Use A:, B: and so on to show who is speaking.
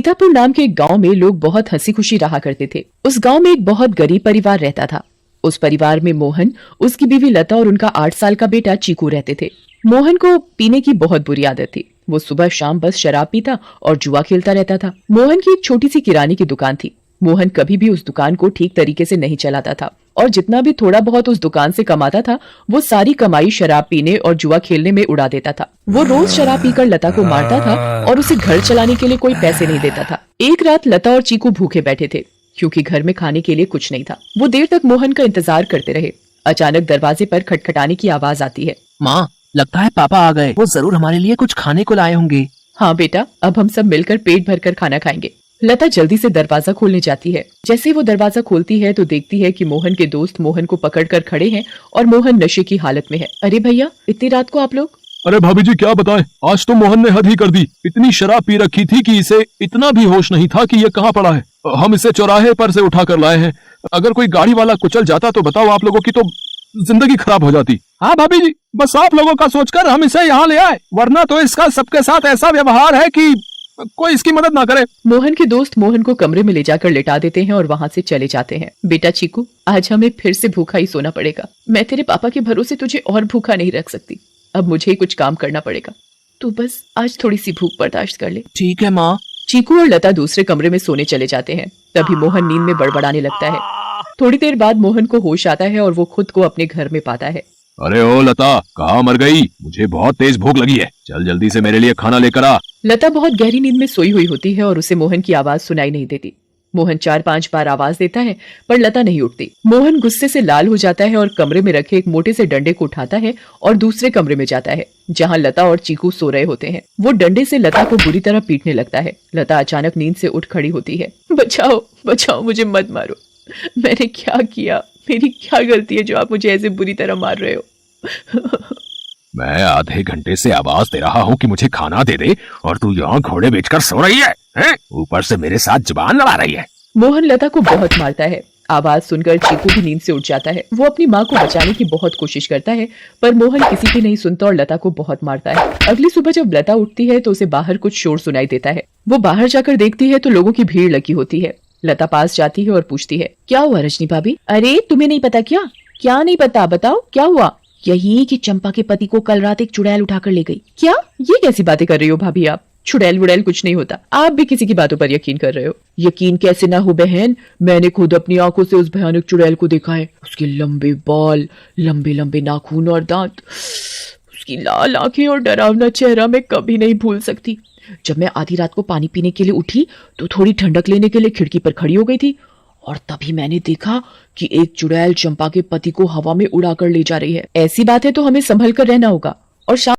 A: सीतापुर नाम के एक गांव में लोग बहुत हंसी खुशी रहा करते थे। उस गांव में एक बहुत गरीब परिवार रहता था। उस परिवार में मोहन, उसकी बीवी लता और उनका 8 साल का बेटा चीकू रहते थे। मोहन को पीने की बहुत बुरी आदत थी। वो सुबह शाम बस शराब पीता और जुआ खेलता रहता था। मोहन की एक छोटी सी किराने की दुकान थी। मोहन कभी भी उस दुकान को ठीक तरीके से नहीं चलाता था और जितना भी थोड़ा बहुत उस दुकान से कमाता था वो सारी कमाई शराब पीने और जुआ खेलने में उड़ा देता था। वो रोज शराब पीकर लता को मारता था और उसे घर चलाने के लिए कोई पैसे नहीं देता था। एक रात लता और चीकू भूखे बैठे थे क्योंकि घर में खाने के लिए कुछ नहीं था। वो देर तक मोहन का इंतजार करते रहे। अचानक दरवाजे पर खटखटाने की आवाज आती है।
B: माँ, लगता है पापा आ गए। वो जरूर हमारे लिए कुछ खाने को लाए होंगे।
A: हाँ बेटा, अब हम सब मिलकर पेट भरकर खाना खाएंगे। लता जल्दी से दरवाजा खोलने जाती है। जैसे वो दरवाजा खोलती है तो देखती है कि मोहन के दोस्त मोहन को पकड़कर खड़े हैं और मोहन नशे की हालत में है। अरे भैया, इतनी रात को आप लोग?
C: अरे भाभी जी, क्या बताएं, आज तो मोहन ने हद ही कर दी। इतनी शराब पी रखी थी कि इसे इतना भी होश नहीं था कि ये कहाँ पड़ा है। हम इसे चौराहे पर से उठा कर लाए हैं। अगर कोई गाड़ी वाला कुचल जाता तो बताओ, आप लोगों की तो जिंदगी खराब हो जाती। हाँ भाभी जी, बस आप लोगों का सोचकर हम इसे यहाँ ले आए, वरना तो इसका सबके साथ ऐसा व्यवहार है कि कोई इसकी मदद ना करे।
A: मोहन के दोस्त मोहन को कमरे में ले जाकर लिटा देते हैं और वहाँ से चले जाते हैं। बेटा चीकू, आज हमें फिर से भूखा ही सोना पड़ेगा। मैं तेरे पापा के भरोसे तुझे और भूखा नहीं रख सकती। अब मुझे ही कुछ काम करना पड़ेगा। तू बस आज थोड़ी सी भूख बर्दाश्त कर ले।
B: ठीक है माँ।
A: चीकू और लता दूसरे कमरे में सोने चले जाते हैं। तभी मोहन नींद में बड़बड़ाने लगता है। थोड़ी देर बाद मोहन को होश आता है और वो खुद को अपने घर में पाता है।
C: अरे ओ लता, कहाँ मर गई? मुझे बहुत तेज भूख लगी है, चल जल्दी से मेरे लिए खाना लेकर आ।
A: लता बहुत गहरी नींद में सोई हुई होती है और उसे मोहन की आवाज सुनाई नहीं देती। मोहन 4-5 बार आवाज देता है पर लता नहीं उठती। मोहन गुस्से से लाल हो जाता है और कमरे में रखे एक मोटे से डंडे को उठाता है और दूसरे कमरे में जाता है जहाँ लता और चीकू सो रहे होते हैं। वो डंडे से लता को बुरी तरह पीटने लगता है। लता अचानक नींद से उठ खड़ी होती है। बचाओ बचाओ, मुझे मत मारो। मैंने क्या किया? मेरी क्या गलती है जो आप मुझे ऐसे बुरी तरह मार रहे हो?
C: मैं आधे घंटे से आवाज दे रहा हूँ कि मुझे खाना दे दे और तू यहाँ घोड़े बेचकर सो रही है, हैं? ऊपर से मेरे साथ जुबान लड़ा रही है।
A: मोहन लता को बहुत मारता है। आवाज सुनकर चीकू भी नींद से उठ जाता है। वो अपनी माँ को बचाने की बहुत कोशिश करता है पर मोहन किसी की नहीं सुनता और लता को बहुत मारता है। अगली सुबह जब लता उठती है तो उसे बाहर कुछ शोर सुनाई देता है। वो बाहर जाकर देखती है तो लोगों की भीड़ लगी होती है। लता पास जाती है और पूछती है, क्या हुआ रजनी भाभी? अरे तुम्हें नहीं पता क्या? क्या नहीं पता, बताओ क्या हुआ? यही कि चंपा के पति को कल रात एक चुड़ैल उठाकर ले गई। क्या? ये कैसी बातें कर रही हो भाभी आप? चुड़ैल वुड़ैल कुछ नहीं होता। आप भी किसी की बातों पर यकीन कर रहे हो। यकीन कैसे ना हो बहन, मैंने खुद अपनी आंखों से उस भयानक चुड़ैल को देखा है। उसके लंबे बाल, लंबे लंबे नाखून और दांत, उसकी लाल आंखें और डरावना चेहरा मैं कभी नहीं भूल सकती। जब मैं आधी रात को पानी पीने के लिए उठी तो थोड़ी ठंडक लेने के लिए खिड़की पर खड़ी हो गई थी और तभी मैंने देखा कि एक चुड़ैल चंपा के पति को हवा में उड़ाकर ले जा रही है। ऐसी बात है तो हमें संभल कर रहना होगा और शाम